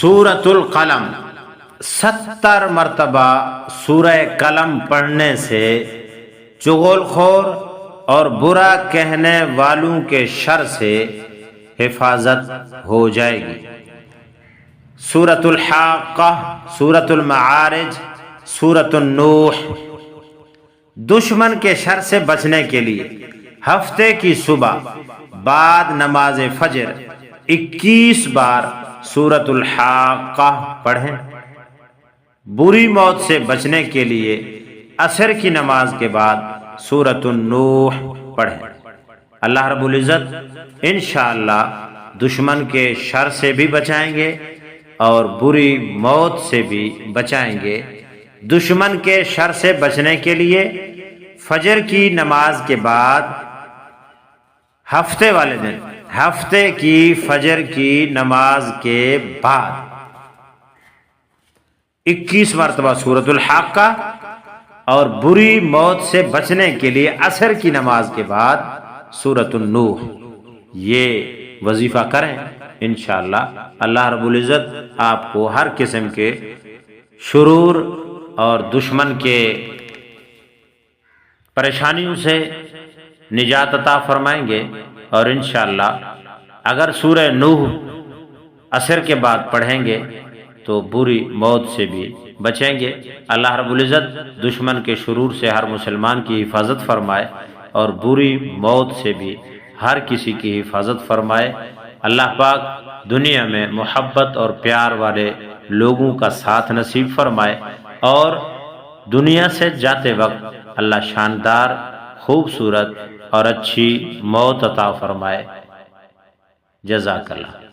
سورۃ القلم 70 مرتبہ سورہ قلم پڑھنے سے چغل خور اور برا کہنے والوں کے شر سے حفاظت ہو جائے گی۔ سورۃ الحاقہ، سورۃ المعارج، سورۃ النوح۔ دشمن کے شر سے بچنے کے لیے ہفتے کی صبح بعد نماز فجر 21 بار سورۃ الحاقہ پڑھیں۔ بری موت سے بچنے کے لیے عصر کی نماز کے بعد سورۃ النوح پڑھیں۔ اللہ رب العزت انشاءاللہ دشمن کے شر سے بھی بچائیں گے اور بری موت سے بھی بچائیں گے۔ دشمن کے شر سے بچنے کے لیے فجر کی نماز کے بعد ہفتے والے دن، ہفتے کی فجر کی نماز کے بعد 21 مرتبہ سورۃ الحاقہ اور بری موت سے بچنے کے لیے عصر کی نماز کے بعد سورۃ النوح، یہ وظیفہ کریں انشاءاللہ اللہ رب العزت آپ کو ہر قسم کے شرور اور دشمن کے پریشانیوں سے نجات عطا فرمائیں گے۔ اور انشاءاللہ اگر سورہ نوح عصر کے بعد پڑھیں گے تو بری موت سے بھی بچیں گے۔ اللہ رب العزت دشمن کے شرور سے ہر مسلمان کی حفاظت فرمائے اور بری موت سے بھی ہر کسی کی حفاظت فرمائے۔ اللہ پاک دنیا میں محبت اور پیار والے لوگوں کا ساتھ نصیب فرمائے اور دنیا سے جاتے وقت اللہ شاندار، خوبصورت اور اچھی موت عطا فرمائے۔ جزاک اللہ۔